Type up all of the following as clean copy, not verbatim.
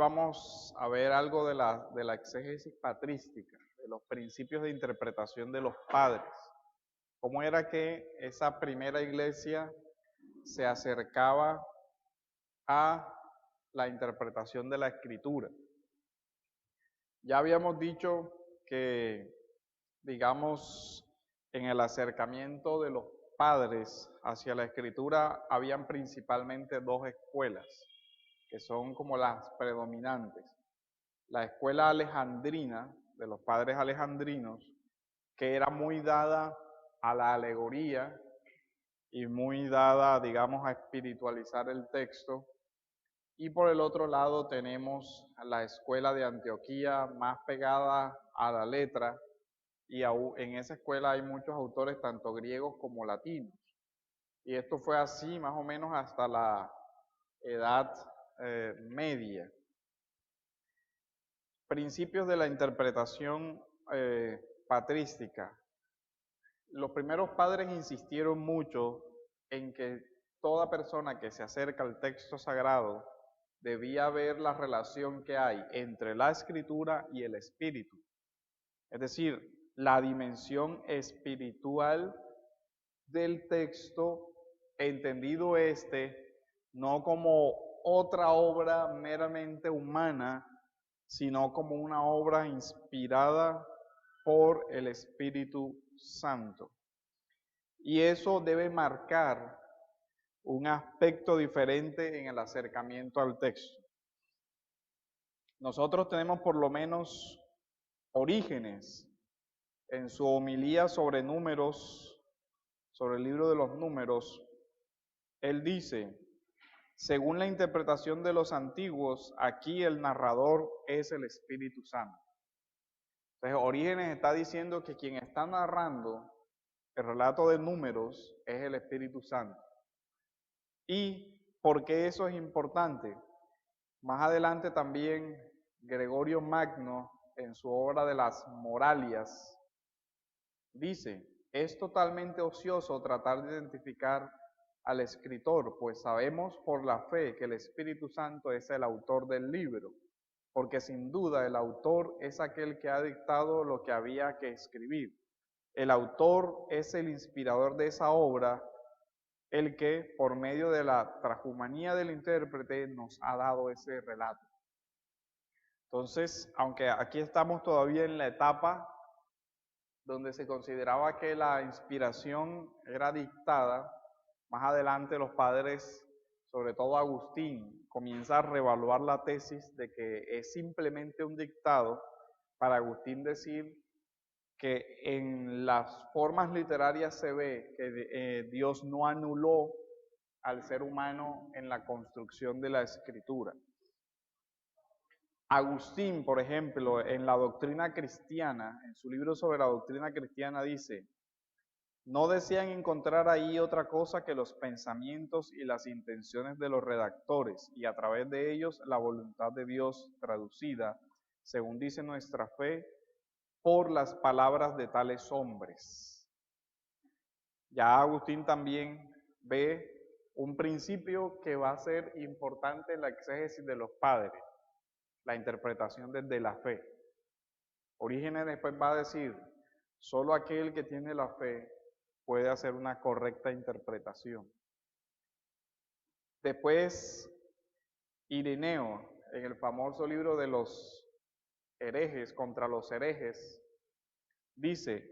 vamos a ver algo de la exégesis patrística, de los principios de interpretación de los padres. ¿Cómo era que esa primera iglesia se acercaba a la interpretación de la Escritura? Ya habíamos dicho que, digamos, en el acercamiento de los padres hacia la Escritura habían principalmente dos escuelas, que son como las predominantes. La escuela alejandrina, de los padres alejandrinos, que era muy dada a la alegoría y muy dada, digamos, a espiritualizar el texto. Y por el otro lado tenemos la escuela de Antioquía, más pegada a la letra, y en esa escuela hay muchos autores, tanto griegos como latinos. Y esto fue así más o menos hasta la Edad Media. Principios de la interpretación patrística. Los primeros padres insistieron mucho en que toda persona que se acerca al texto sagrado debía ver la relación que hay entre la escritura y el espíritu. Es decir, la dimensión espiritual del texto, entendido no como otra obra meramente humana, sino como una obra inspirada por el Espíritu Santo. Y eso debe marcar un aspecto diferente en el acercamiento al texto. Nosotros tenemos por lo menos Orígenes en su homilía sobre Números, sobre el libro de los Números. Él dice: según la interpretación de los antiguos, aquí el narrador es el Espíritu Santo. Entonces, Orígenes está diciendo que quien está narrando el relato de Números es el Espíritu Santo. ¿Y por qué eso es importante? Más adelante también Gregorio Magno, en su obra de las Moralias, dice: es totalmente ocioso tratar de identificar al escritor, pues sabemos por la fe que el Espíritu Santo es el autor del libro, porque sin duda el autor es aquel que ha dictado lo que había que escribir. El autor es el inspirador de esa obra, el que, por medio de la transhumanía del intérprete, nos ha dado ese relato. Entonces, aunque aquí estamos todavía en la etapa donde se consideraba que la inspiración era dictada, más adelante los padres, sobre todo Agustín, comienza a reevaluar la tesis de que es simplemente un dictado, para Agustín decir que en las formas literarias se ve que Dios no anuló al ser humano en la construcción de la escritura. Agustín, por ejemplo, en la doctrina cristiana, en su libro sobre la doctrina cristiana dice: no desean encontrar ahí otra cosa que los pensamientos y las intenciones de los redactores, y a través de ellos la voluntad de Dios traducida, según dice nuestra fe, por las palabras de tales hombres. Ya Agustín también ve un principio que va a ser importante en la exégesis de los padres: la interpretación desde la fe. Orígenes después va a decir: solo aquel que tiene la fe puede hacer una correcta interpretación. Después, Ireneo, en el famoso libro de los herejes, contra los herejes, dice: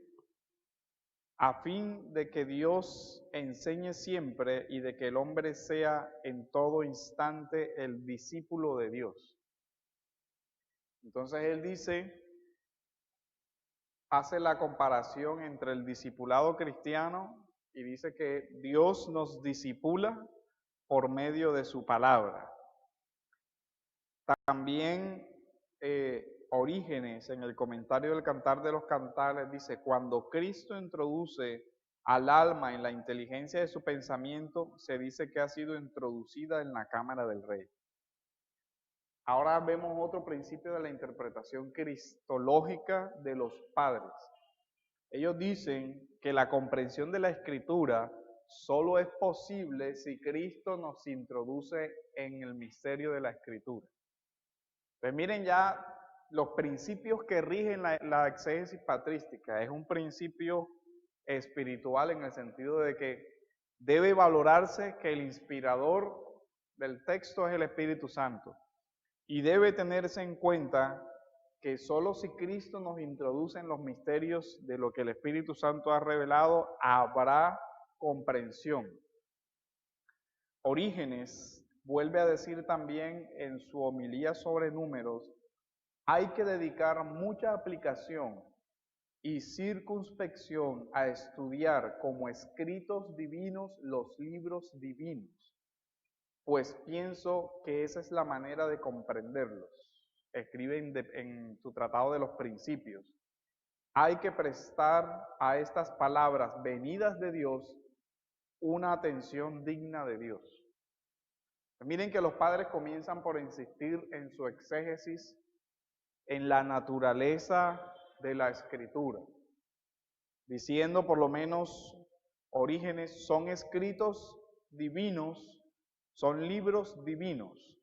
a fin de que Dios enseñe siempre y de que el hombre sea en todo instante el discípulo de Dios. Entonces él dice, hace la comparación entre el discipulado cristiano y dice que Dios nos discipula por medio de su palabra. También Orígenes, en el comentario del Cantar de los Cantares, dice: cuando Cristo introduce al alma en la inteligencia de su pensamiento, se dice que ha sido introducida en la cámara del rey. Ahora vemos otro principio de la interpretación cristológica de los padres. Ellos dicen que la comprensión de la Escritura solo es posible si Cristo nos introduce en el misterio de la Escritura. Pues miren ya los principios que rigen la exégesis patrística. Es un principio espiritual en el sentido de que debe valorarse que el inspirador del texto es el Espíritu Santo. Y debe tenerse en cuenta que solo si Cristo nos introduce en los misterios de lo que el Espíritu Santo ha revelado, habrá comprensión. Orígenes vuelve a decir también en su homilía sobre números, hay que dedicar mucha aplicación y circunspección a estudiar como escritos divinos los libros divinos, pues pienso que esa es la manera de comprenderlos. Escribe en su Tratado de los Principios. Hay que prestar a estas palabras venidas de Dios una atención digna de Dios. Miren que los padres comienzan por insistir en su exégesis en la naturaleza de la Escritura, diciendo por lo menos Orígenes son escritos divinos, son libros divinos.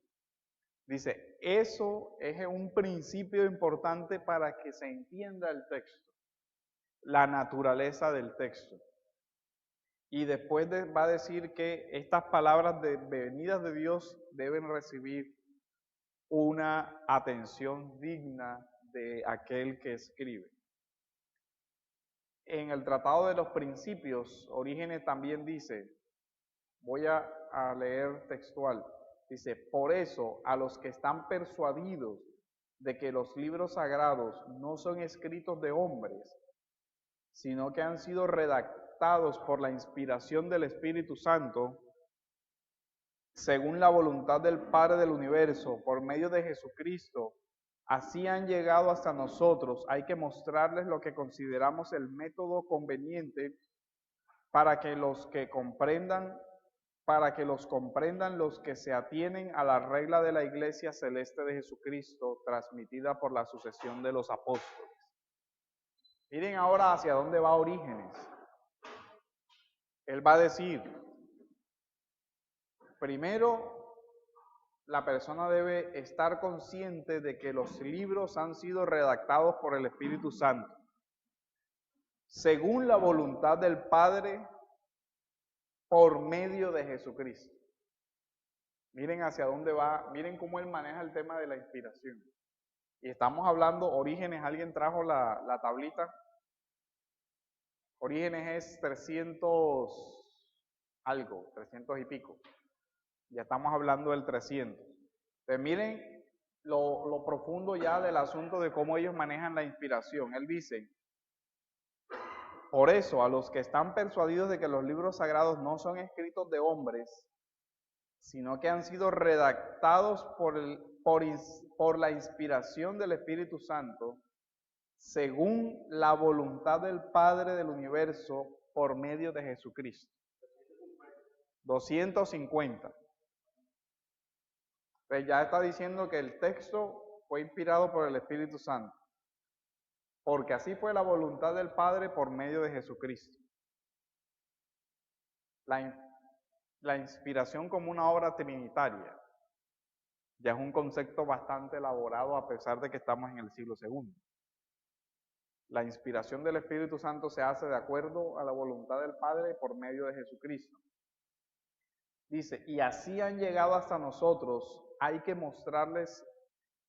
Dice, eso es un principio importante para que se entienda el texto, la naturaleza del texto. Y después va a decir que estas palabras venidas de Dios deben recibir una atención digna de aquel que escribe. En el Tratado de los Principios, Orígenes también dice, voy a leer textual, dice, por eso a los que están persuadidos de que los libros sagrados no son escritos de hombres, sino que han sido redactados por la inspiración del Espíritu Santo, según la voluntad del Padre del universo, por medio de Jesucristo, así han llegado hasta nosotros. Hay que mostrarles lo que consideramos el método conveniente para que los comprendan los que se atienen a la regla de la Iglesia celeste de Jesucristo, transmitida por la sucesión de los apóstoles. Miren ahora hacia dónde va Orígenes. Él va a decir, primero, la persona debe estar consciente de que los libros han sido redactados por el Espíritu Santo, según la voluntad del Padre, por medio de Jesucristo. Miren hacia dónde va, miren cómo él maneja el tema de la inspiración. Y estamos hablando, Orígenes, ¿alguien trajo la tablita? Orígenes es 300 algo, 300 y pico. Ya estamos hablando del 300. Entonces miren lo profundo ya del asunto de cómo ellos manejan la inspiración. Él dice, por eso a los que están persuadidos de que los libros sagrados no son escritos de hombres, sino que han sido redactados por la inspiración del Espíritu Santo, según la voluntad del Padre del universo, por medio de Jesucristo. 250. Pues ya está diciendo que el texto fue inspirado por el Espíritu Santo, porque así fue la voluntad del Padre por medio de Jesucristo. La inspiración como una obra trinitaria ya es un concepto bastante elaborado a pesar de que estamos en el siglo II. La inspiración del Espíritu Santo se hace de acuerdo a la voluntad del Padre por medio de Jesucristo. Dice, y así han llegado hasta nosotros, hay que mostrarles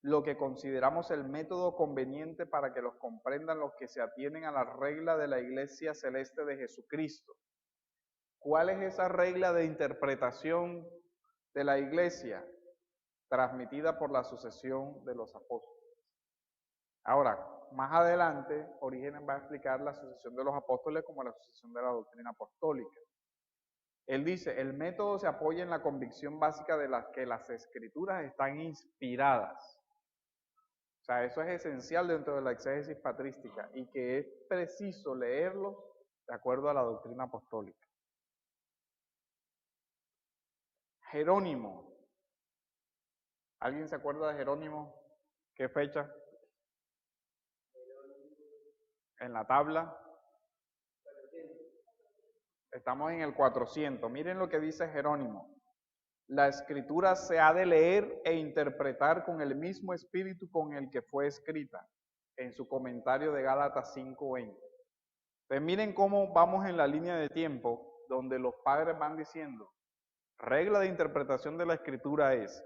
lo que consideramos el método conveniente para que los comprendan los que se atienen a la regla de la Iglesia celeste de Jesucristo. ¿Cuál es esa regla de interpretación de la Iglesia? Transmitida por la sucesión de los apóstoles. Ahora, más adelante, Orígenes va a explicar la sucesión de los apóstoles como la sucesión de la doctrina apostólica. Él dice, el método se apoya en la convicción básica de que las escrituras están inspiradas. O sea, eso es esencial dentro de la exégesis patrística y que es preciso leerlos de acuerdo a la doctrina apostólica. Jerónimo. ¿Alguien se acuerda de Jerónimo? ¿Qué fecha? En la tabla. Estamos en el 400. Miren lo que dice Jerónimo. La escritura se ha de leer e interpretar con el mismo espíritu con el que fue escrita, en su comentario de Gálatas 5:20. Pues miren cómo vamos en la línea de tiempo, donde los padres van diciendo, regla de interpretación de la escritura es,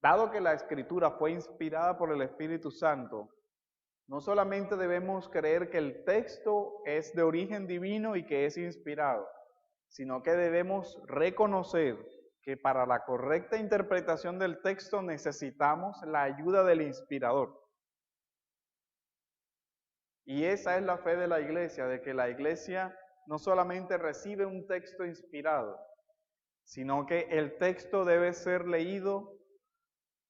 dado que la escritura fue inspirada por el Espíritu Santo, no solamente debemos creer que el texto es de origen divino y que es inspirado, sino que debemos reconocer que para la correcta interpretación del texto necesitamos la ayuda del inspirador. Y esa es la fe de la iglesia, de que la iglesia no solamente recibe un texto inspirado, sino que el texto debe ser leído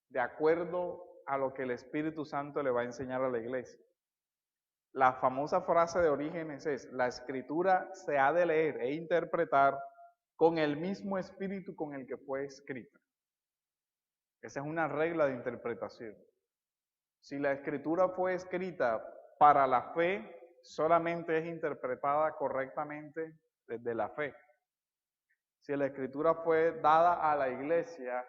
de acuerdo a lo que el Espíritu Santo le va a enseñar a la iglesia. La famosa frase de Orígenes es, la escritura se ha de leer e interpretar con el mismo espíritu con el que fue escrita. Esa es una regla de interpretación. Si la escritura fue escrita para la fe, solamente es interpretada correctamente desde la fe. Si la escritura fue dada a la iglesia,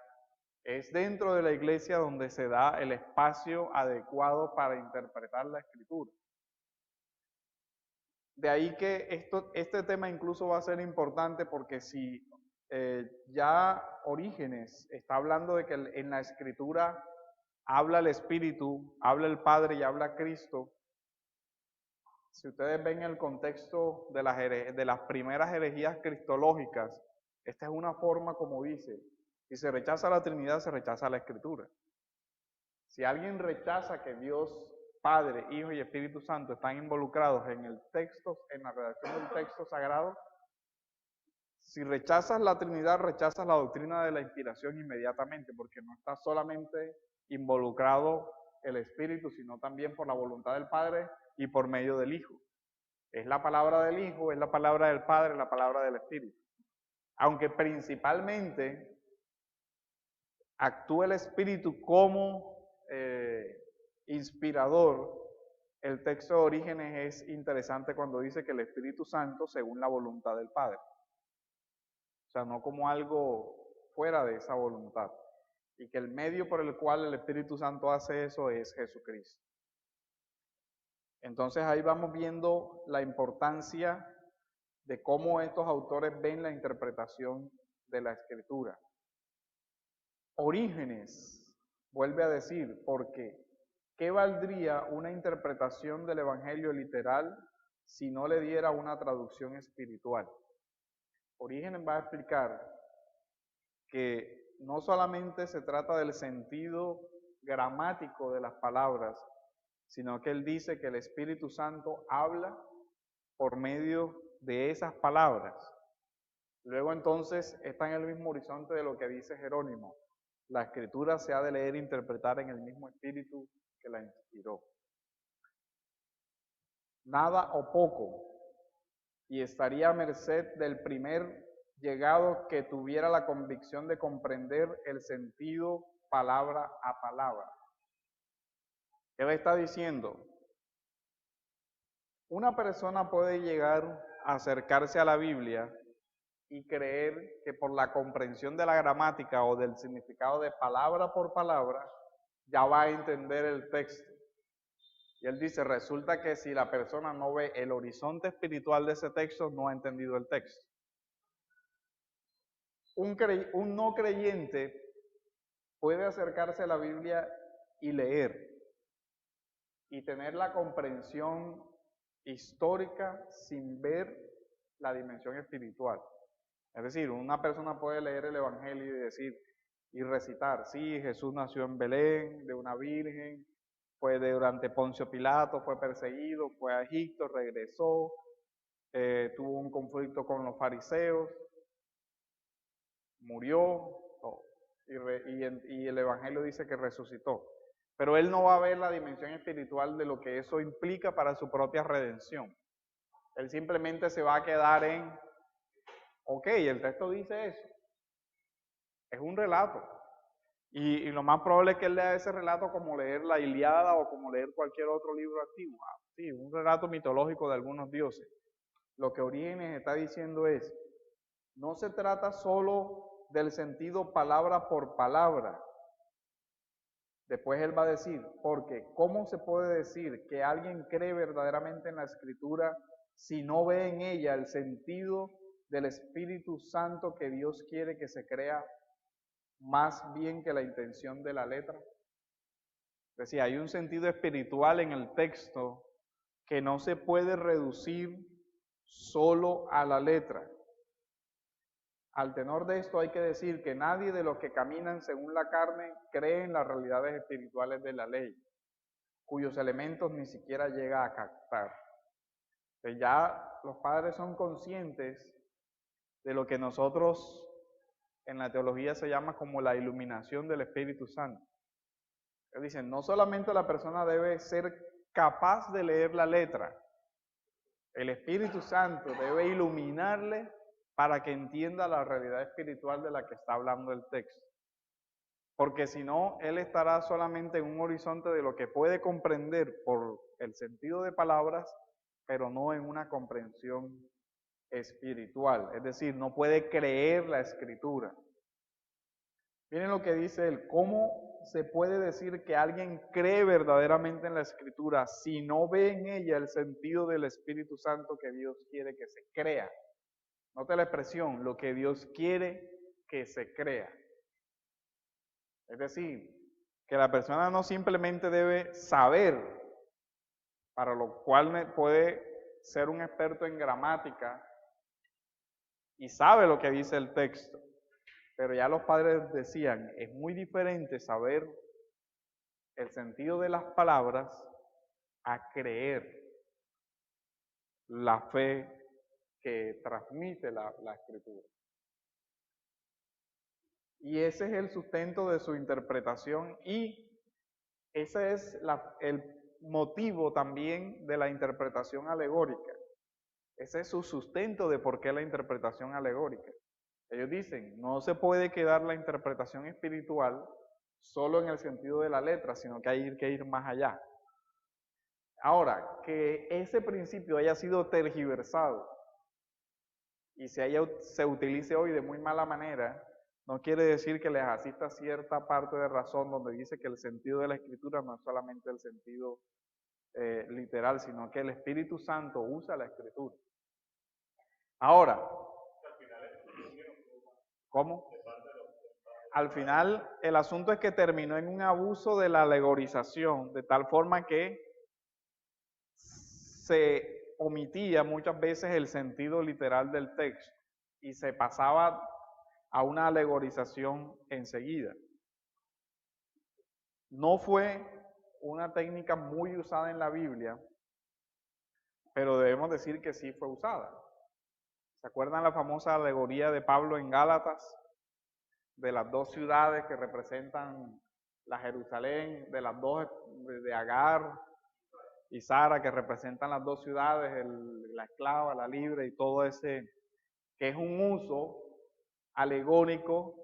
es dentro de la iglesia donde se da el espacio adecuado para interpretar la escritura. De ahí que este tema incluso va a ser importante porque si ya Orígenes está hablando de que en la escritura habla el Espíritu, habla el Padre y habla Cristo, si ustedes ven el contexto de las primeras herejías cristológicas, esta es una forma como dice, si se rechaza la Trinidad, se rechaza la Escritura. Si alguien rechaza que Dios, Padre, Hijo y Espíritu Santo están involucrados en el texto, en la redacción del texto sagrado, si rechazas la Trinidad, rechazas la doctrina de la inspiración inmediatamente, porque no está solamente involucrado el Espíritu, sino también por la voluntad del Padre y por medio del Hijo. Es la palabra del Hijo, es la palabra del Padre, la palabra del Espíritu. Aunque principalmente actúa el Espíritu como inspirador, el texto de Orígenes es interesante cuando dice que el Espíritu Santo según la voluntad del Padre. O sea, no como algo fuera de esa voluntad. Y que el medio por el cual el Espíritu Santo hace eso es Jesucristo. Entonces ahí vamos viendo la importancia de cómo estos autores ven la interpretación de la Escritura. Orígenes vuelve a decir, porque ¿qué valdría una interpretación del Evangelio literal si no le diera una traducción espiritual? Orígenes va a explicar que no solamente se trata del sentido gramático de las palabras, sino que él dice que el Espíritu Santo habla por medio de esas palabras. Luego entonces está en el mismo horizonte de lo que dice Jerónimo. La Escritura se ha de leer e interpretar en el mismo espíritu que la inspiró. Nada o poco, y estaría a merced del primer llegado que tuviera la convicción de comprender el sentido palabra a palabra. Él está diciendo, una persona puede llegar a acercarse a la Biblia y creer que por la comprensión de la gramática o del significado de palabra por palabra, ya va a entender el texto. Y él dice, resulta que si la persona no ve el horizonte espiritual de ese texto, no ha entendido el texto. Un no creyente puede acercarse a la Biblia y leer y tener la comprensión histórica sin ver la dimensión espiritual. Es decir, una persona puede leer el Evangelio y decir y recitar, sí, Jesús nació en Belén, de una virgen, fue durante Poncio Pilato, fue perseguido, fue a Egipto, regresó, tuvo un conflicto con los fariseos, murió, y el Evangelio dice que resucitó. Pero él no va a ver la dimensión espiritual de lo que eso implica para su propia redención. Él simplemente se va a quedar en, ok, el texto dice eso. Es un relato. Y lo más probable es que él lea ese relato como leer la Ilíada o como leer cualquier otro libro antiguo. Sí, un relato mitológico de algunos dioses. Lo que Orígenes está diciendo es, no se trata solo del sentido palabra por palabra. Después él va a decir, porque ¿cómo se puede decir que alguien cree verdaderamente en la Escritura si no ve en ella el sentido del Espíritu Santo que Dios quiere que se crea más bien que la intención de la letra? Es decir, hay un sentido espiritual en el texto que no se puede reducir solo a la letra. Al tenor de esto hay que decir que nadie de los que caminan según la carne cree en las realidades espirituales de la ley, cuyos elementos ni siquiera llega a captar. Entonces ya los padres son conscientes de lo que nosotros en la teología se llama como la iluminación del Espíritu Santo. Ellos dicen, no solamente la persona debe ser capaz de leer la letra, el Espíritu Santo debe iluminarle para que entienda la realidad espiritual de la que está hablando el texto. Porque si no, él estará solamente en un horizonte de lo que puede comprender por el sentido de palabras, pero no en una comprensión espiritual. Es decir, no puede creer la Escritura. Miren lo que dice él, ¿cómo se puede decir que alguien cree verdaderamente en la Escritura si no ve en ella el sentido del Espíritu Santo que Dios quiere que se crea? Note la expresión, lo que Dios quiere que se crea. Es decir, que la persona no simplemente debe saber, para lo cual puede ser un experto en gramática y sabe lo que dice el texto. Pero ya los padres decían, es muy diferente saber el sentido de las palabras a creer la fe que transmite la Escritura. Y ese es el sustento de su interpretación y ese es el motivo también de la interpretación alegórica. Ese es su sustento de por qué la interpretación alegórica. Ellos dicen, no se puede quedar la interpretación espiritual solo en el sentido de la letra, sino que hay que ir más allá. Ahora, que ese principio haya sido tergiversado y se utilice hoy de muy mala manera, no quiere decir que les asista cierta parte de razón donde dice que el sentido de la Escritura no es solamente el sentido literal, sino que el Espíritu Santo usa la Escritura. Ahora, ¿cómo? Al final, el asunto es que terminó en un abuso de la alegorización, de tal forma que se omitía muchas veces el sentido literal del texto y se pasaba a una alegorización enseguida. No fue una técnica muy usada en la Biblia, pero debemos decir que sí fue usada. ¿Se acuerdan la famosa alegoría de Pablo en Gálatas? De las dos ciudades que representan la Jerusalén, de las dos, de Agar y Sara, que representan las dos ciudades, la esclava, la libre y todo ese, que es un uso alegórico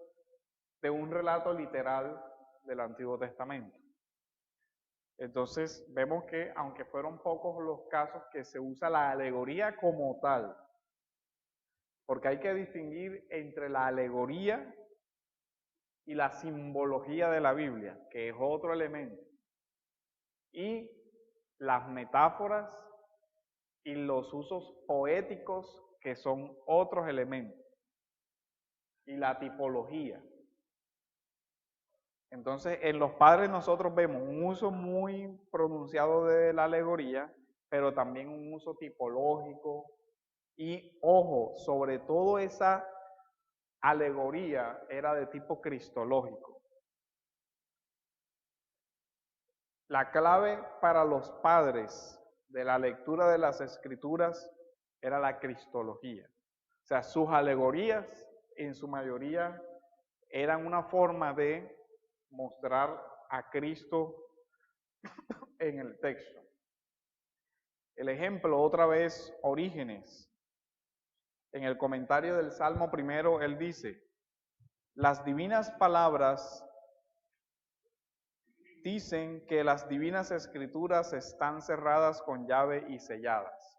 de un relato literal del Antiguo Testamento. Entonces vemos que aunque fueron pocos los casos que se usa la alegoría como tal, porque hay que distinguir entre la alegoría y la simbología de la Biblia, que es otro elemento, y las metáforas y los usos poéticos, que son otros elementos, y la tipología. Entonces, en los padres nosotros vemos un uso muy pronunciado de la alegoría, pero también un uso tipológico, y ojo, sobre todo esa alegoría era de tipo cristológico. La clave para los padres de la lectura de las Escrituras era la cristología. O sea, sus alegorías, en su mayoría, eran una forma de mostrar a Cristo en el texto. El ejemplo, otra vez, Orígenes. En el comentario del Salmo primero, él dice, las divinas palabras dicen que las divinas escrituras están cerradas con llave y selladas,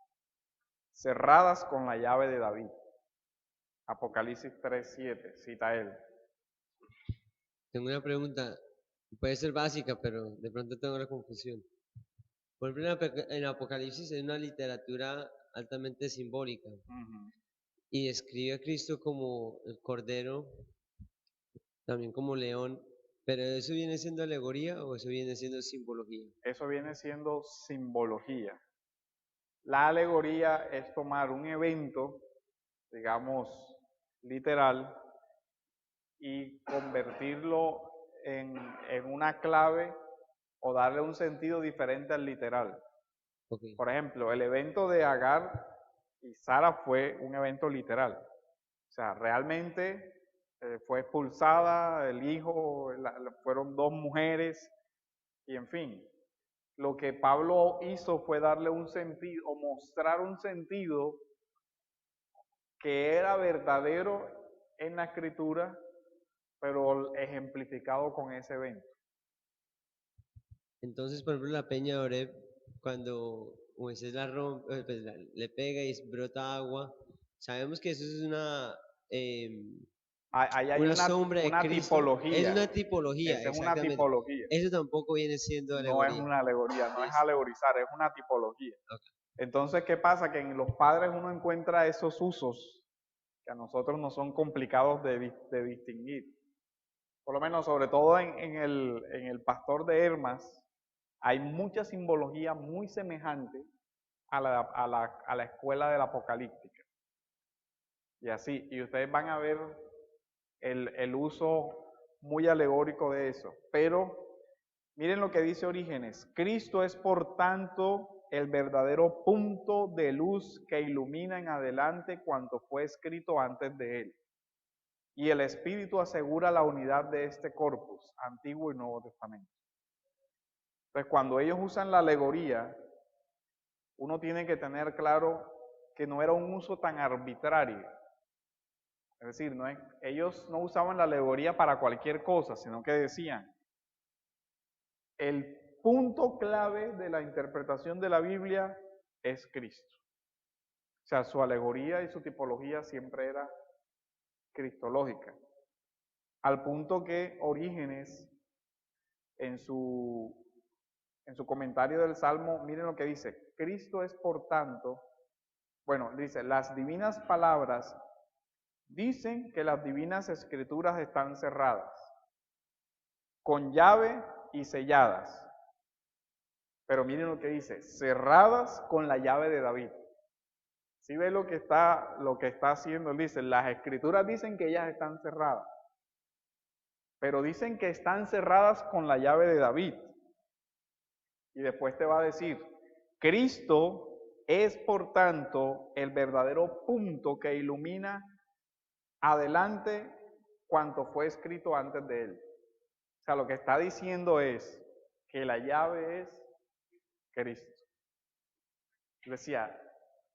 cerradas con la llave de David. Apocalipsis 3:7, cita él. Tengo una pregunta, puede ser básica, pero de pronto tengo la confusión. Por ejemplo, en Apocalipsis es una literatura altamente simbólica Ujú. y describe a Cristo como el Cordero, también como león, pero ¿eso viene siendo alegoría o eso viene siendo simbología? Eso viene siendo simbología. La alegoría es tomar un evento, digamos, literal, y convertirlo en una clave o darle un sentido diferente al literal. Ok, Por ejemplo, el evento de Agar y Sara fue un evento literal. O sea, realmente fue expulsada el hijo, fueron dos mujeres y en fin. Lo que Pablo hizo fue darle un sentido o mostrar un sentido que era verdadero en la escritura, pero ejemplificado con ese evento. entonces por ejemplo la peña de Oreb, cuando Moisés la rompe, pues, le pega y brota agua, sabemos que eso es Ahí hay una sombra de una Cristo, es tipología, una tipología, esa es una exactamente. tipología, Eso tampoco viene siendo no es alegoría. una alegoría, no es Listo. alegorizar, es una tipología. Ok. Entonces, ¿qué pasa? Que en los padres uno encuentra esos usos que a nosotros no son complicados de distinguir. Por lo menos, sobre todo en el pastor de Hermas, hay mucha simbología muy semejante a la escuela de la apocalíptica. Y así, y ustedes van a ver el uso muy alegórico de eso. Pero miren lo que dice Orígenes. Cristo es por tanto el verdadero punto de luz que ilumina en adelante cuanto fue escrito antes de él. Y el Espíritu asegura la unidad de este corpus, Antiguo y Nuevo Testamento. Entonces, cuando ellos usan la alegoría, uno tiene que tener claro que no era un uso tan arbitrario. Es decir, ellos no usaban la alegoría para cualquier cosa, sino que decían, el punto clave de la interpretación de la Biblia es Cristo. O sea, su alegoría y su tipología siempre era cristológica. Al punto que Orígenes, en su, en su comentario del Salmo, miren lo que dice, Cristo es por tanto, bueno, dice, las divinas palabras dicen que las divinas escrituras están cerradas, con llave y selladas. Pero miren lo que dice, cerradas con la llave de David. Si ve lo que está haciendo, él dice, las escrituras dicen que ellas están cerradas, pero dicen que están cerradas con la llave de David. Y después te va a decir, Cristo es por tanto el verdadero punto que ilumina adelante cuanto fue escrito antes de él. O sea, lo que está diciendo es que la llave es Cristo. Decía,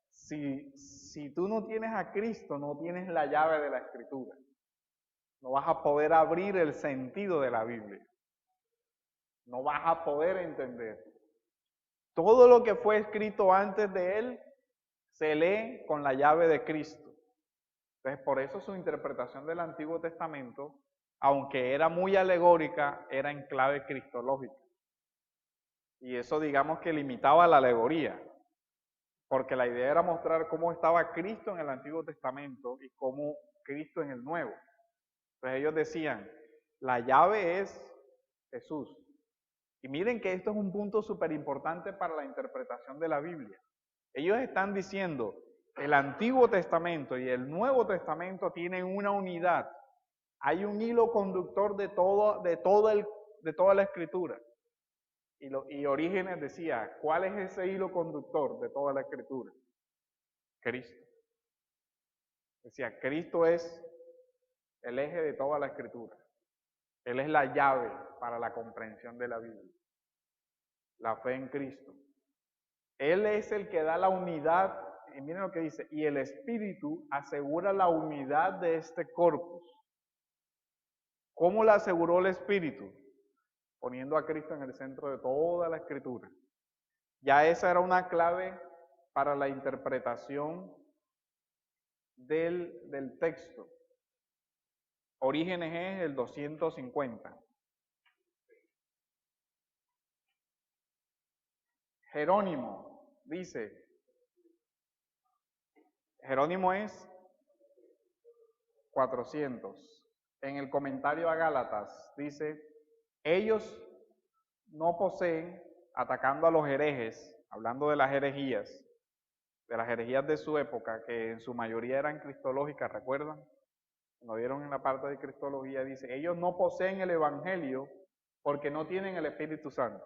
si tú no tienes a Cristo, no tienes la llave de la escritura. No vas a poder abrir el sentido de la Biblia. No vas a poder entender. Todo lo que fue escrito antes de él se lee con la llave de Cristo. Entonces, por eso su interpretación del Antiguo Testamento, aunque era muy alegórica, era en clave cristológica. Y eso digamos que limitaba la alegoría, porque la idea era mostrar cómo estaba Cristo en el Antiguo Testamento y cómo Cristo en el Nuevo. Entonces ellos decían, la llave es Jesús. Y miren que esto es un punto súper importante para la interpretación de la Biblia. Ellos están diciendo, el Antiguo Testamento y el Nuevo Testamento tienen una unidad. Hay un hilo conductor de toda la escritura. Y Orígenes decía, ¿cuál es ese hilo conductor de toda la escritura? Cristo. Decía, Cristo es el eje de toda la escritura. Él es la llave para la comprensión de la Biblia. La fe en Cristo. Él es el que da la unidad, y miren lo que dice, y el Espíritu asegura la unidad de este corpus. ¿Cómo la aseguró el Espíritu? Poniendo a Cristo en el centro de toda la escritura. Ya esa era una clave para la interpretación del texto. Orígenes es el 250. Jerónimo dice, Jerónimo es 400. En el comentario a Gálatas dice, ellos no poseen, atacando a los herejes, hablando de las herejías de su época, que en su mayoría eran cristológicas, ¿recuerdan? Cuando vieron en la parte de cristología, dice, ellos no poseen el evangelio porque no tienen el Espíritu Santo.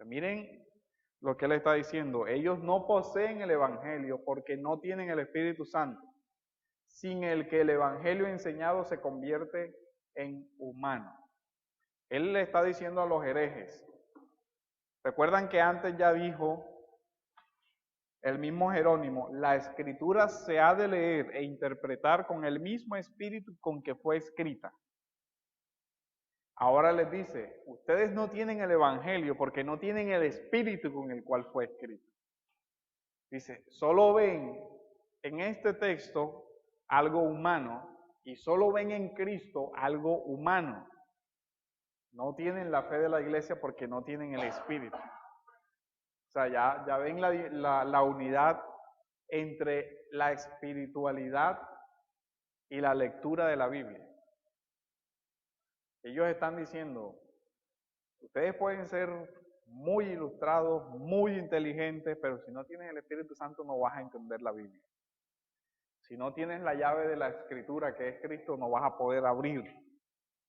Miren lo que él está diciendo, ellos no poseen el evangelio porque no tienen el Espíritu Santo, sin el que el evangelio enseñado se convierte en humano. Él le está diciendo a los herejes, recuerdan que antes ya dijo el mismo Jerónimo, la escritura se ha de leer e interpretar con el mismo espíritu con que fue escrita. Ahora les dice, ustedes no tienen el evangelio porque no tienen el espíritu con el cual fue escrito. Dice, solo ven en este texto algo humano y solo ven en Cristo algo humano. No tienen la fe de la iglesia porque no tienen el espíritu. O sea, ya ven la unidad entre la espiritualidad y la lectura de la Biblia. Ellos están diciendo, ustedes pueden ser muy ilustrados, muy inteligentes, pero si no tienes el Espíritu Santo no vas a entender la Biblia. Si no tienes la llave de la Escritura, que es Cristo, no vas a poder abrir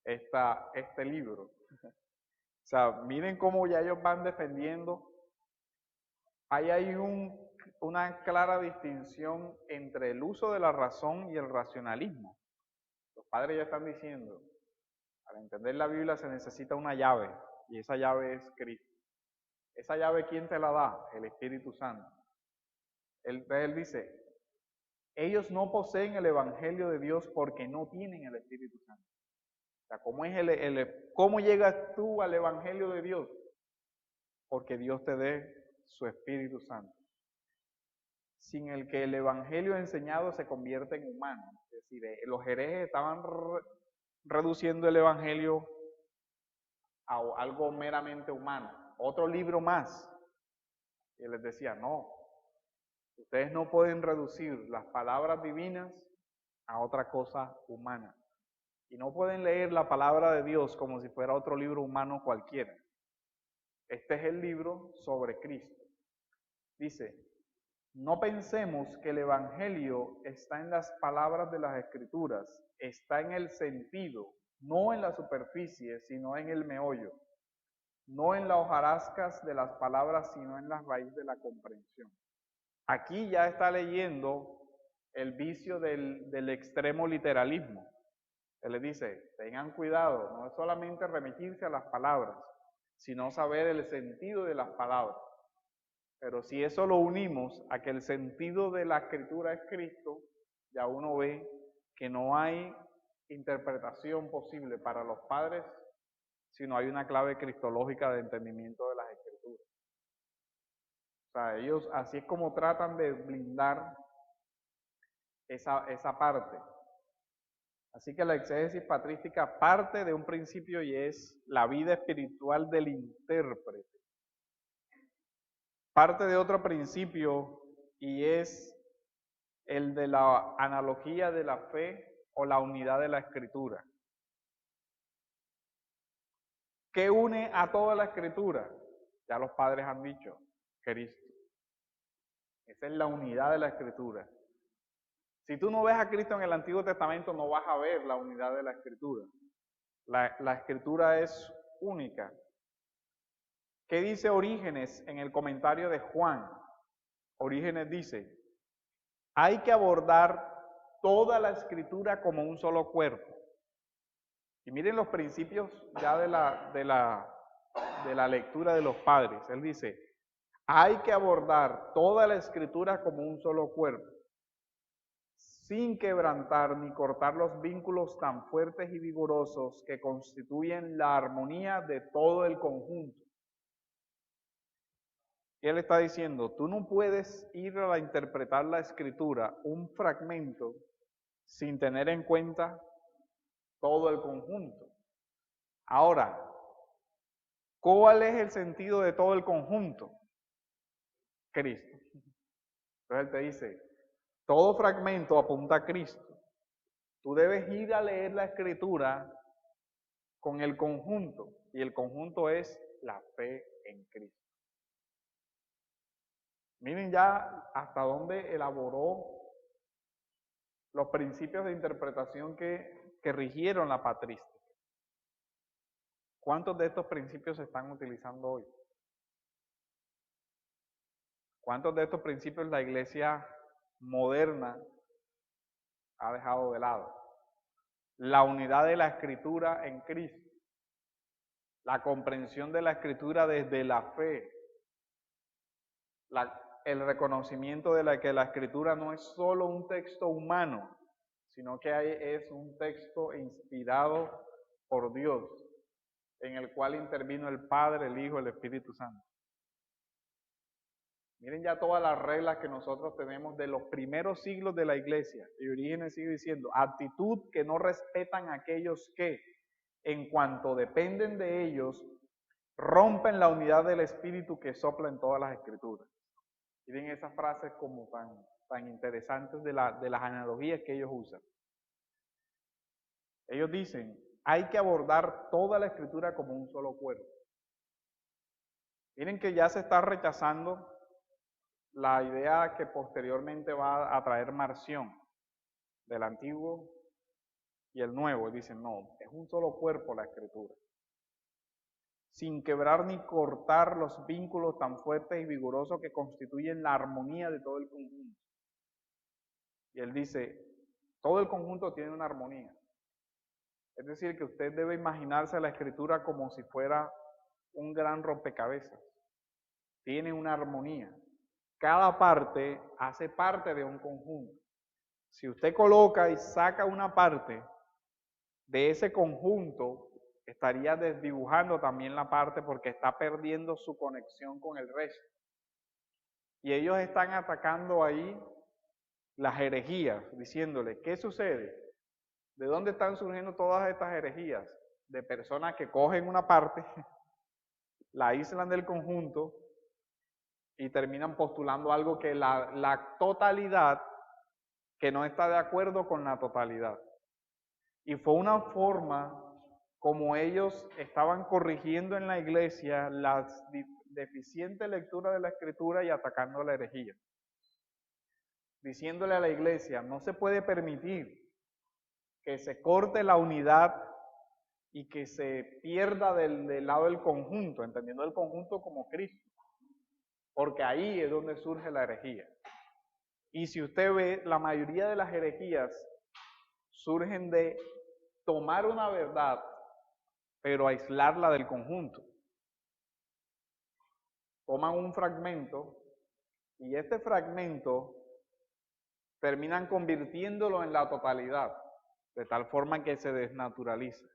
este libro. O sea, miren cómo ya ellos van defendiendo. Ahí hay una clara distinción entre el uso de la razón y el racionalismo. Los padres ya están diciendo, para entender la Biblia se necesita una llave, y esa llave es Cristo. ¿Esa llave quién te la da? El Espíritu Santo. Él dice, ellos no poseen el Evangelio de Dios porque no tienen el Espíritu Santo. O sea, ¿cómo llegas tú al Evangelio de Dios? Porque Dios te dé su Espíritu Santo. Sin el que el Evangelio enseñado se convierte en humano. Es decir, los herejes estaban reduciendo el Evangelio a algo meramente humano. Otro libro más. Y les decía, no, ustedes no pueden reducir las palabras divinas a otra cosa humana. Y no pueden leer la palabra de Dios como si fuera otro libro humano cualquiera. Este es el libro sobre Cristo. Dice, no pensemos que el Evangelio está en las palabras de las Escrituras, está en el sentido, no en la superficie, sino en el meollo, no en las hojarascas de las palabras, sino en la raíz de la comprensión. Aquí ya está leyendo el vicio del extremo literalismo. Él le dice, tengan cuidado, no es solamente remitirse a las palabras, sino saber el sentido de las palabras. Pero si eso lo unimos a que el sentido de la escritura es Cristo, ya uno ve que no hay interpretación posible para los padres, sino hay una clave cristológica de entendimiento de las escrituras. O sea, ellos así es como tratan de blindar esa parte. Así que la exégesis patrística parte de un principio y es la vida espiritual del intérprete. Parte de otro principio y es el de la analogía de la fe o la unidad de la escritura. ¿Qué une a toda la escritura? Ya los padres han dicho, Cristo. Esa es la unidad de la escritura. Si tú no ves a Cristo en el Antiguo Testamento, no vas a ver la unidad de la escritura. La escritura es única. ¿Qué dice Orígenes en el comentario de Juan? Orígenes dice, hay que abordar toda la escritura como un solo cuerpo. Y miren los principios ya de la lectura de los padres. Él dice, hay que abordar toda la escritura como un solo cuerpo, sin quebrantar ni cortar los vínculos tan fuertes y vigorosos que constituyen la armonía de todo el conjunto. Y él está diciendo, tú no puedes ir a interpretar la escritura, un fragmento, sin tener en cuenta todo el conjunto. Ahora, ¿cuál es el sentido de todo el conjunto? Cristo. Entonces él te dice, todo fragmento apunta a Cristo. Tú debes ir a leer la Escritura con el conjunto, y el conjunto es la fe en Cristo. Miren ya hasta dónde elaboró los principios de interpretación que rigieron la patrística. ¿Cuántos de estos principios se están utilizando hoy? ¿Cuántos de estos principios la iglesia moderna ha dejado de lado? La unidad de la Escritura en Cristo, la comprensión de la Escritura desde la fe, el reconocimiento de que la Escritura no es solo un texto humano, sino que es un texto inspirado por Dios, en el cual intervino el Padre, el Hijo, el Espíritu Santo. Miren ya todas las reglas que nosotros tenemos de los primeros siglos de la iglesia. Y Orígenes sigue diciendo, actitud que no respetan aquellos que, en cuanto dependen de ellos, rompen la unidad del Espíritu que sopla en todas las Escrituras. Miren esas frases como tan interesantes de las analogías que ellos usan. Ellos dicen, hay que abordar toda la Escritura como un solo cuerpo. Miren que ya se está rechazando la idea que posteriormente va a traer Marción del Antiguo y el Nuevo. Dicen, no, es un solo cuerpo la Escritura, sin quebrar ni cortar los vínculos tan fuertes y vigorosos que constituyen la armonía de todo el conjunto. Y él dice, todo el conjunto tiene una armonía. Es decir, que usted debe imaginarse la Escritura como si fuera un gran rompecabezas. Tiene una armonía. Cada parte hace parte de un conjunto. Si usted coloca y saca una parte de ese conjunto, estaría desdibujando también la parte porque está perdiendo su conexión con el resto. Y ellos están atacando ahí las herejías, diciéndole, ¿qué sucede? ¿De dónde están surgiendo todas estas herejías? De personas que cogen una parte, la aíslan del conjunto y terminan postulando algo que la totalidad, que no está de acuerdo con la totalidad. Y fue una forma como ellos estaban corrigiendo en la iglesia la deficiente lectura de la Escritura y atacando la herejía. Diciéndole a la iglesia, no se puede permitir que se corte la unidad y que se pierda del lado del conjunto, entendiendo el conjunto como Cristo. Porque ahí es donde surge la herejía. Y si usted ve, la mayoría de las herejías surgen de tomar una verdad, pero aislarla del conjunto. Toman un fragmento y este fragmento terminan convirtiéndolo en la totalidad, de tal forma que se desnaturaliza.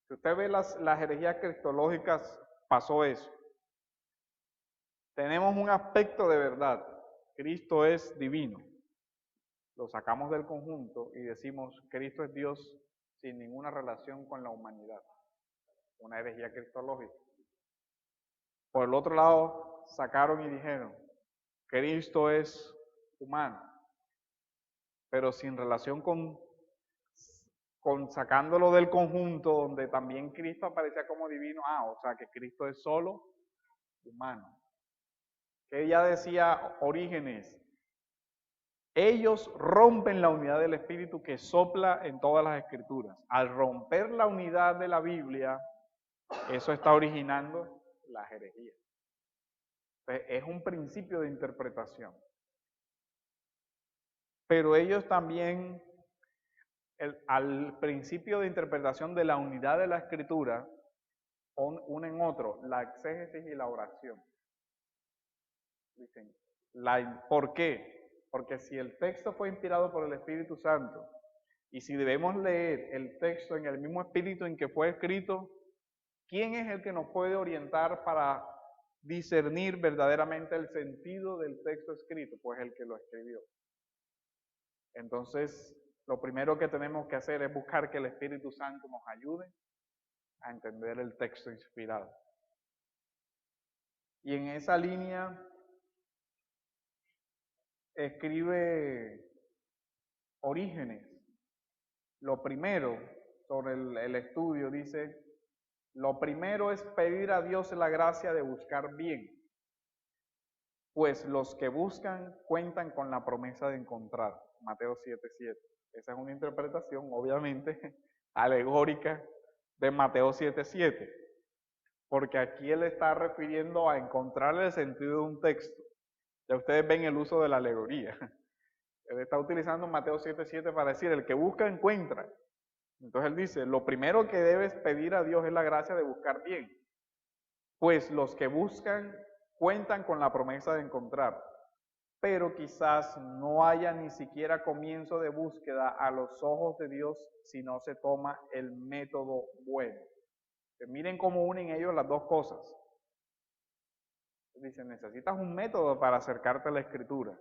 Si usted ve las herejías cristológicas, pasó eso. Tenemos un aspecto de verdad. Cristo es divino. Lo sacamos del conjunto y decimos, Cristo es Dios sin ninguna relación con la humanidad. Una herejía cristológica. Por el otro lado, sacaron y dijeron, Cristo es humano, pero sin relación con sacándolo del conjunto donde también Cristo aparecía como divino. O sea que Cristo es solo humano. Que ya decía Orígenes, ellos rompen la unidad del Espíritu que sopla en todas las Escrituras. Al romper la unidad de la Biblia, eso está originando las herejías. Es un principio de interpretación. Pero ellos también, al principio de interpretación de la unidad de la Escritura, unen otro, la exégesis y la oración. Dicen, ¿por qué? Porque si el texto fue inspirado por el Espíritu Santo, y si debemos leer el texto en el mismo espíritu en que fue escrito, ¿quién es el que nos puede orientar para discernir verdaderamente el sentido del texto escrito? Pues el que lo escribió. Entonces, lo primero que tenemos que hacer es buscar que el Espíritu Santo nos ayude a entender el texto inspirado. Y en esa línea escribe Orígenes. Lo primero sobre el estudio dice, lo primero es pedir a Dios la gracia de buscar bien, pues los que buscan cuentan con la promesa de encontrar. Mateo 7:7. Esa es una interpretación, obviamente, alegórica de Mateo 7:7, porque aquí él está refiriendo a encontrar el sentido de un texto. Ya ustedes ven el uso de la alegoría. Él está utilizando Mateo 7:7 para decir, el que busca encuentra. Entonces él dice, lo primero que debes pedir a Dios es la gracia de buscar bien, pues los que buscan cuentan con la promesa de encontrar, pero quizás no haya ni siquiera comienzo de búsqueda a los ojos de Dios si no se toma el método bueno. Miren cómo unen ellos las dos cosas. Dicen, necesitas un método para acercarte a la Escritura.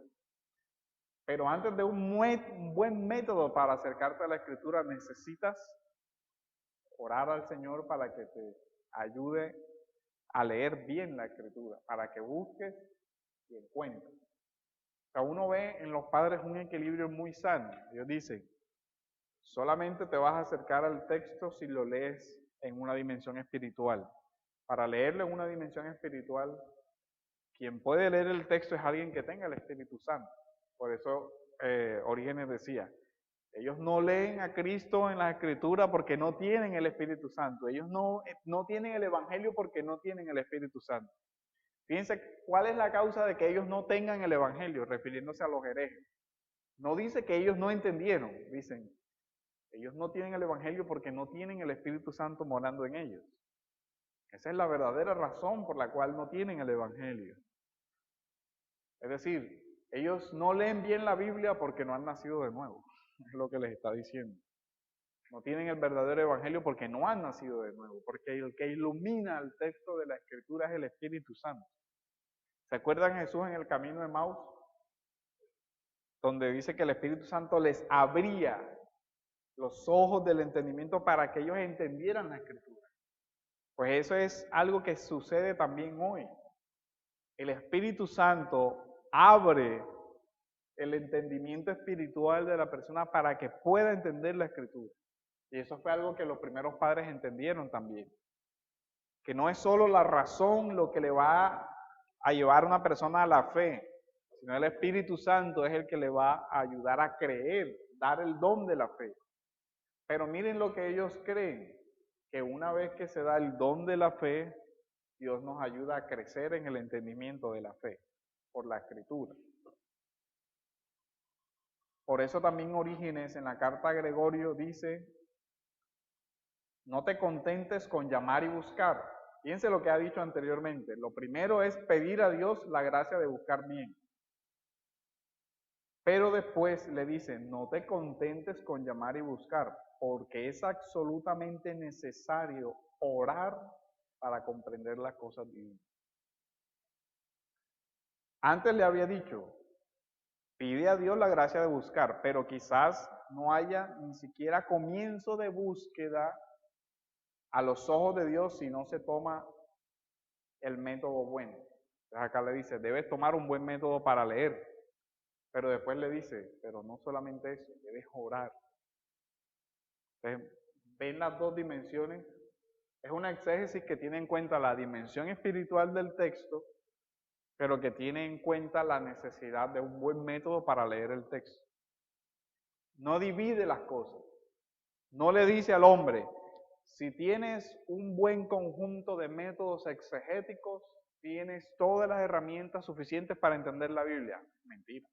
Pero antes de un buen método para acercarte a la Escritura, necesitas orar al Señor para que te ayude a leer bien la Escritura, para que busques y encuentres. O sea, uno ve en los padres un equilibrio muy sano. Ellos dicen, solamente te vas a acercar al texto si lo lees en una dimensión espiritual. Para leerlo en una dimensión espiritual, quien puede leer el texto es alguien que tenga el Espíritu Santo. Por eso Orígenes decía, ellos no leen a Cristo en la Escritura porque no tienen el Espíritu Santo. Ellos no tienen el Evangelio porque no tienen el Espíritu Santo. Fíjense cuál es la causa de que ellos no tengan el Evangelio, refiriéndose a los herejes. No dice que ellos no entendieron, dicen, ellos no tienen el Evangelio porque no tienen el Espíritu Santo morando en ellos. Esa es la verdadera razón por la cual no tienen el Evangelio. Es decir, ellos no leen bien la Biblia porque no han nacido de nuevo, es lo que les está diciendo. No tienen el verdadero Evangelio porque no han nacido de nuevo, porque el que ilumina el texto de la Escritura es el Espíritu Santo. ¿Se acuerdan Jesús en el camino de Maús? Donde dice que el Espíritu Santo les abría los ojos del entendimiento para que ellos entendieran la Escritura. Pues eso es algo que sucede también hoy. El Espíritu Santo abre el entendimiento espiritual de la persona para que pueda entender la Escritura. Y eso fue algo que los primeros padres entendieron también. Que no es solo la razón lo que le va a llevar a una persona a la fe, sino el Espíritu Santo es el que le va a ayudar a creer, dar el don de la fe. Pero miren lo que ellos creen, que una vez que se da el don de la fe, Dios nos ayuda a crecer en el entendimiento de la fe, por la Escritura. Por eso también Orígenes en la carta a Gregorio dice, no te contentes con llamar y buscar. Fíjense lo que ha dicho anteriormente. Lo primero es pedir a Dios la gracia de buscar bien. Pero después le dice, no te contentes con llamar y buscar, porque es absolutamente necesario orar para comprender las cosas divinas. Antes le había dicho, pide a Dios la gracia de buscar, pero quizás no haya ni siquiera comienzo de búsqueda a los ojos de Dios si no se toma el método bueno. Entonces acá le dice, debes tomar un buen método para leer, pero después le dice, pero no solamente eso, debes orar. Entonces, ven las dos dimensiones. Es una exégesis que tiene en cuenta la dimensión espiritual del texto, pero que tiene en cuenta la necesidad de un buen método para leer el texto. No divide las cosas. No le dice al hombre, si tienes un buen conjunto de métodos exegéticos, tienes todas las herramientas suficientes para entender la Biblia. Mentira.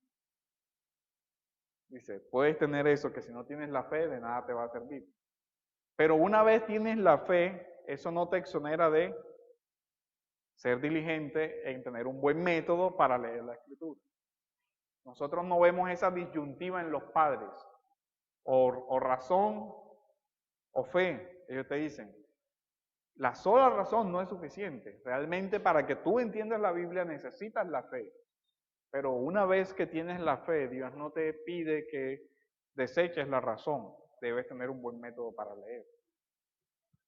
Dice, puedes tener eso, que si no tienes la fe, de nada te va a servir. Pero una vez tienes la fe, eso no te exonera de ser diligente en tener un buen método para leer la Escritura. Nosotros no vemos esa disyuntiva en los padres, o razón o fe. Ellos te dicen, la sola razón no es suficiente. Realmente para que tú entiendas la Biblia necesitas la fe. Pero una vez que tienes la fe, Dios no te pide que deseches la razón, debes tener un buen método para leer.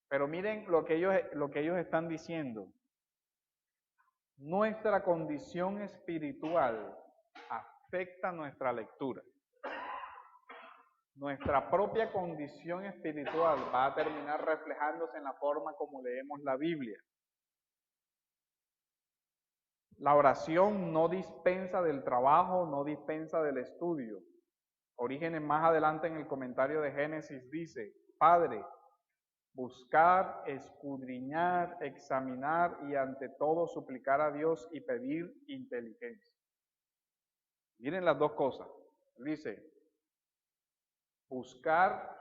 Pero miren lo que ellos están diciendo. Nuestra condición espiritual afecta nuestra lectura. Nuestra propia condición espiritual va a terminar reflejándose en la forma como leemos la Biblia. La oración no dispensa del trabajo, no dispensa del estudio. Orígenes más adelante en el comentario de Génesis dice, Padre, buscar, escudriñar, examinar y ante todo suplicar a Dios y pedir inteligencia. Miren las dos cosas. Dice, buscar,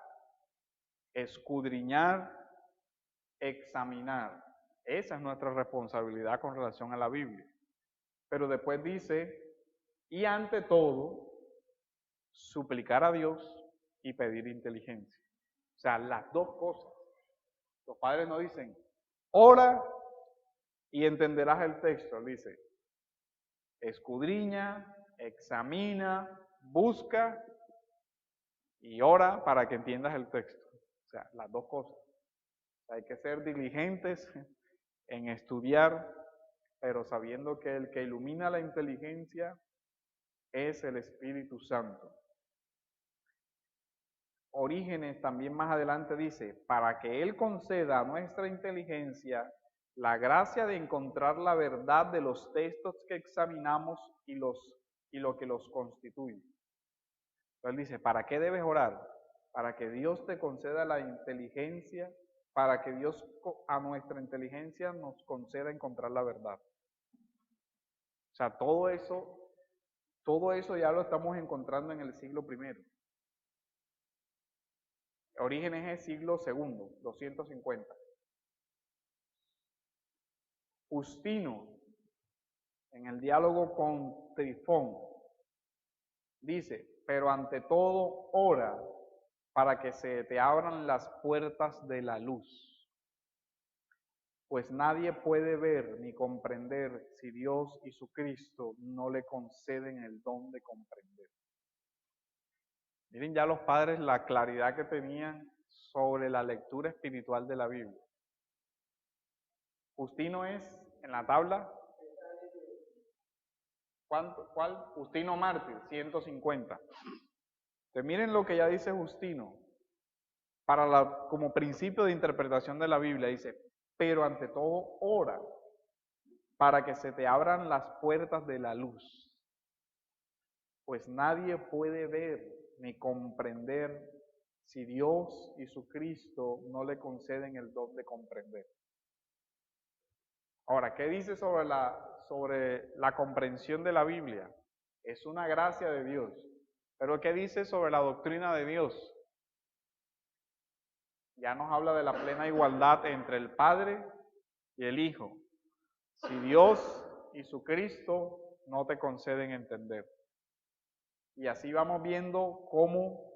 escudriñar, examinar. Esa es nuestra responsabilidad con relación a la Biblia. Pero después dice, y ante todo, suplicar a Dios y pedir inteligencia. O sea, las dos cosas. Los padres no dicen, ora y entenderás el texto. Dice, escudriña, examina, busca y ora para que entiendas el texto. O sea, las dos cosas. Hay que ser diligentes en estudiar, pero sabiendo que el que ilumina la inteligencia es el Espíritu Santo. Orígenes también más adelante dice, para que Él conceda a nuestra inteligencia la gracia de encontrar la verdad de los textos que examinamos y lo que los constituye. Entonces dice, ¿para qué debes orar? Para que Dios te conceda la inteligencia, para que Dios a nuestra inteligencia nos conceda encontrar la verdad. O sea, todo eso ya lo estamos encontrando en el siglo I. Orígenes es siglo II, 250. Justino, en el diálogo con Trifón, dice, pero ante todo ora para que se te abran las puertas de la luz, pues nadie puede ver ni comprender si Dios y su Cristo no le conceden el don de comprender. Miren ya los padres la claridad que tenían sobre la lectura espiritual de la Biblia. Justino es, en la tabla, ¿cuál? Justino mártir, 150. Entonces miren lo que ya dice Justino, como principio de interpretación de la Biblia, dice, pero ante todo ora, para que se te abran las puertas de la luz, pues nadie puede ver ni comprender si Dios y su Cristo no le conceden el don de comprender. Ahora, ¿qué dice sobre la comprensión de la Biblia? Es una gracia de Dios. Pero ¿qué dice sobre la doctrina de Dios? Ya nos habla de la plena igualdad entre el Padre y el Hijo. Si Dios y su Cristo no te conceden entender. Y así vamos viendo cómo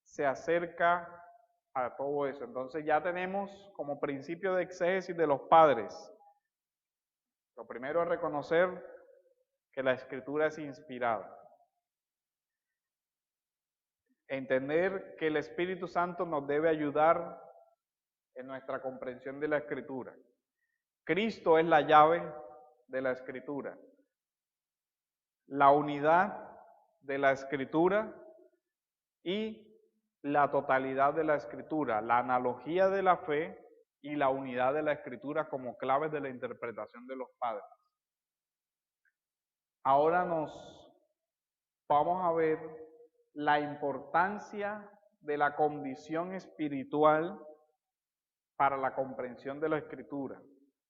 se acerca a todo eso. Entonces ya tenemos como principio de exégesis de los padres. Lo primero es reconocer que la Escritura es inspirada. Entender que el Espíritu Santo nos debe ayudar en nuestra comprensión de la Escritura. Cristo es la llave de la Escritura. La unidad de la Escritura y la totalidad de la Escritura, la analogía de la fe y la unidad de la Escritura como claves de la interpretación de los padres. Ahora vamos a ver la importancia de la condición espiritual para la comprensión de la Escritura.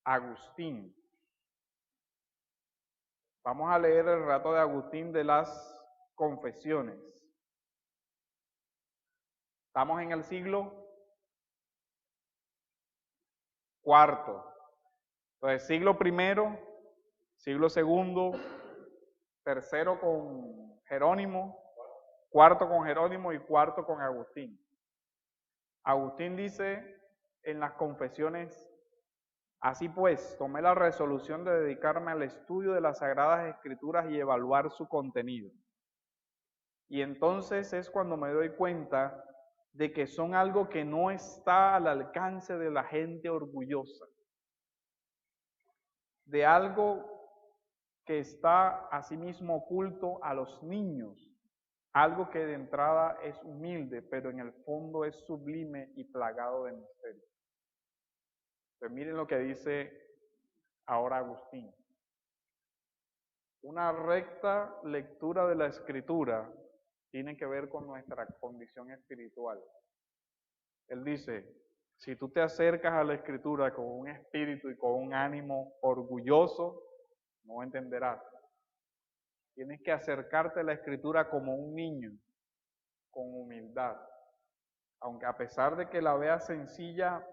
Agustín. Vamos a leer el relato de Agustín de las Confesiones. Estamos en el siglo IV. Entonces, siglo I, siglo II, tercero con Jerónimo, cuarto con Jerónimo y cuarto con Agustín. Agustín dice en las Confesiones, así pues, tomé la resolución de dedicarme al estudio de las Sagradas Escrituras y evaluar su contenido. Y entonces es cuando me doy cuenta de que son algo que no está al alcance de la gente orgullosa, de algo que está asimismo oculto a los niños, algo que de entrada es humilde, pero en el fondo es sublime y plagado de misterio. Pues miren lo que dice ahora Agustín. Una recta lectura de la Escritura tiene que ver con nuestra condición espiritual. Él dice, si tú te acercas a la Escritura con un espíritu y con un ánimo orgulloso, no entenderás. Tienes que acercarte a la Escritura como un niño, con humildad. Aunque a pesar de que la veas sencilla,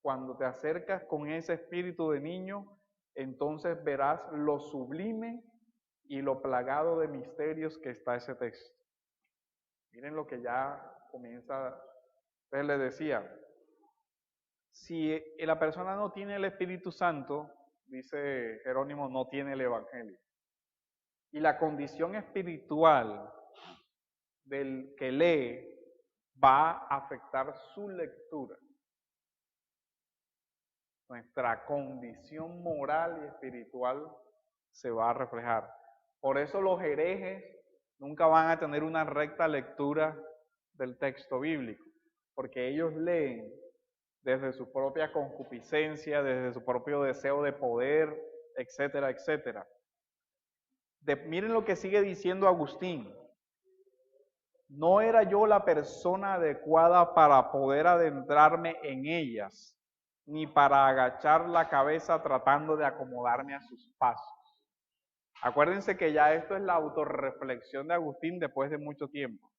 cuando te acercas con ese espíritu de niño, entonces verás lo sublime y lo plagado de misterios que está ese texto. Miren lo que ya comienza. Entonces le decía, si la persona no tiene el Espíritu Santo, dice Jerónimo, no tiene el Evangelio. Y la condición espiritual del que lee va a afectar su lectura. Nuestra condición moral y espiritual se va a reflejar. Por eso los herejes nunca van a tener una recta lectura del texto bíblico, porque ellos leen desde su propia concupiscencia, desde su propio deseo de poder, etcétera, etcétera. Miren lo que sigue diciendo Agustín. No era yo la persona adecuada para poder adentrarme en ellas, ni para agachar la cabeza tratando de acomodarme a sus pasos. Acuérdense que ya esto es la autorreflexión de Agustín después de mucho tiempo.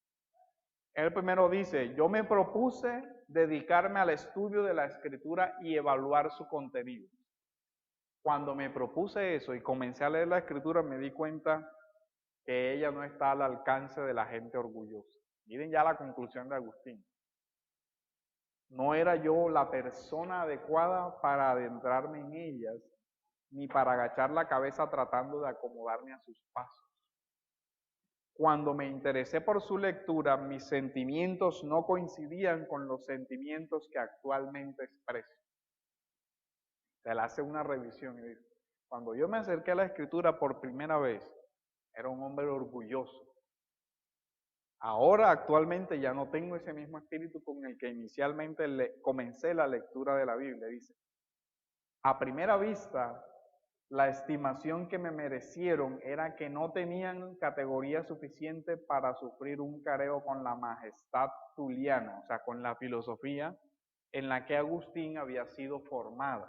Él primero dice, yo me propuse dedicarme al estudio de la Escritura y evaluar su contenido. Cuando me propuse eso y comencé a leer la Escritura, me di cuenta que ella no está al alcance de la gente orgullosa. Miren ya la conclusión de Agustín. No era yo la persona adecuada para adentrarme en ellas, ni para agachar la cabeza tratando de acomodarme a sus pasos. Cuando me interesé por su lectura, mis sentimientos no coincidían con los sentimientos que actualmente expreso. Se le hace una revisión y dice, cuando yo me acerqué a la Escritura por primera vez, era un hombre orgulloso. Ahora, actualmente, ya no tengo ese mismo espíritu con el que inicialmente comencé la lectura de la Biblia. Dice, a primera vista, la estimación que me merecieron era que no tenían categoría suficiente para sufrir un careo con la majestad tuliana, o sea, con la filosofía en la que Agustín había sido formado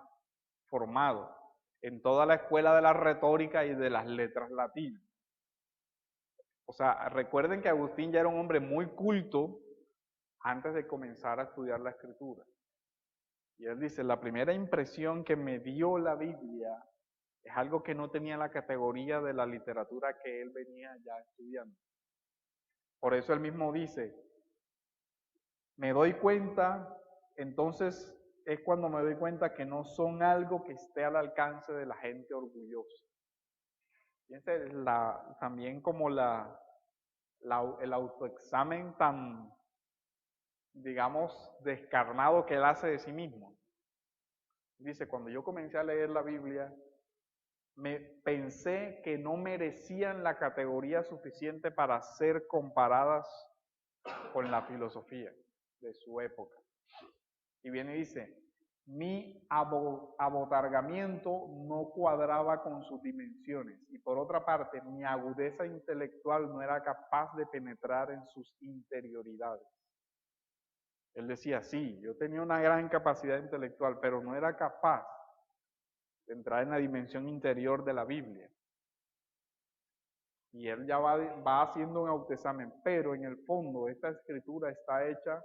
en toda la escuela de la retórica y de las letras latinas. O sea, recuerden que Agustín ya era un hombre muy culto antes de comenzar a estudiar la Escritura. Y él dice, la primera impresión que me dio la Biblia es algo que no tenía la categoría de la literatura que él venía ya estudiando. Por eso él mismo dice, me doy cuenta, entonces es cuando me doy cuenta que no son algo que esté al alcance de la gente orgullosa. Fíjense, también como el autoexamen tan, digamos, descarnado que él hace de sí mismo. Dice, cuando yo comencé a leer la Biblia, me pensé que no merecían la categoría suficiente para ser comparadas con la filosofía de su época. Y viene y dice, mi abotargamiento no cuadraba con sus dimensiones y por otra parte mi agudeza intelectual no era capaz de penetrar en sus interioridades. Él decía, sí, yo tenía una gran capacidad intelectual, pero no era capaz de entrar en la dimensión interior de la Biblia. Y él ya va haciendo un autoexamen, pero en el fondo esta escritura está hecha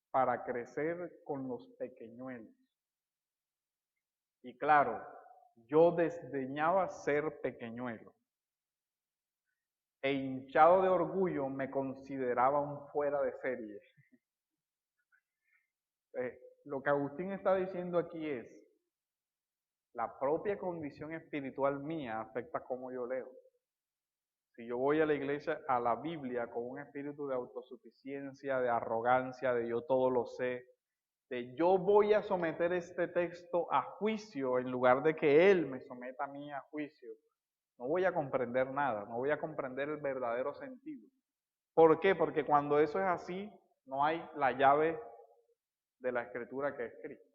para crecer con los pequeñuelos. Y claro, yo desdeñaba ser pequeñuelo. E hinchado de orgullo me consideraba un fuera de serie. Lo que Agustín está diciendo aquí es, la propia condición espiritual mía afecta cómo yo leo. Si yo voy a la iglesia, a la Biblia, con un espíritu de autosuficiencia, de arrogancia, de yo todo lo sé, de yo voy a someter este texto a juicio en lugar de que Él me someta a mí a juicio, no voy a comprender nada, no voy a comprender el verdadero sentido. ¿Por qué? Porque cuando eso es así, no hay la llave de la escritura que es Cristo.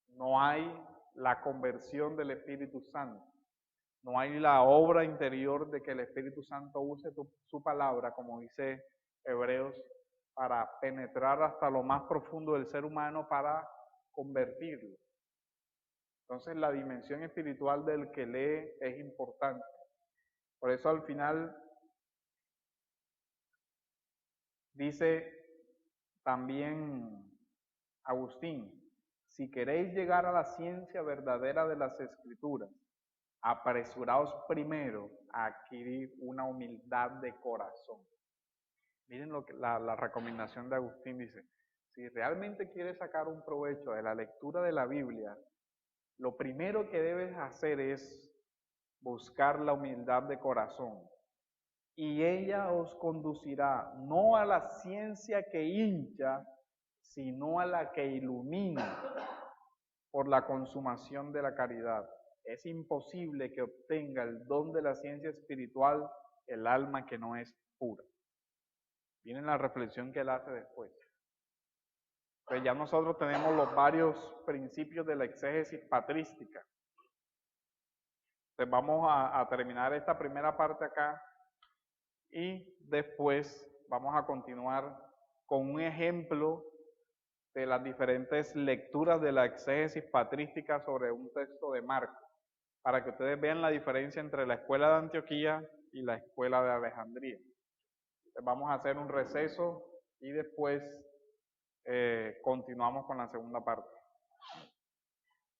No hay la conversión del Espíritu Santo. No hay la obra interior de que el Espíritu Santo use su palabra, como dice Hebreos, para penetrar hasta lo más profundo del ser humano para convertirlo. Entonces la dimensión espiritual del que lee es importante. Por eso al final dice también Agustín, si queréis llegar a la ciencia verdadera de las Escrituras, apresuraos primero a adquirir una humildad de corazón. Miren lo que la recomendación de Agustín dice, si realmente quieres sacar un provecho de la lectura de la Biblia, lo primero que debes hacer es buscar la humildad de corazón. Y ella os conducirá no a la ciencia que hincha, sino a la que ilumina por la consumación de la caridad. Es imposible que obtenga el don de la ciencia espiritual el alma que no es pura. Viene la reflexión que él hace después. Pues ya nosotros tenemos los varios principios de la exégesis patrística. Entonces vamos a terminar esta primera parte acá y después vamos a continuar con un ejemplo de las diferentes lecturas de la exégesis patrística sobre un texto de Marcos, para que ustedes vean la diferencia entre la escuela de Antioquía y la escuela de Alejandría. Entonces vamos a hacer un receso y después continuamos con la segunda parte.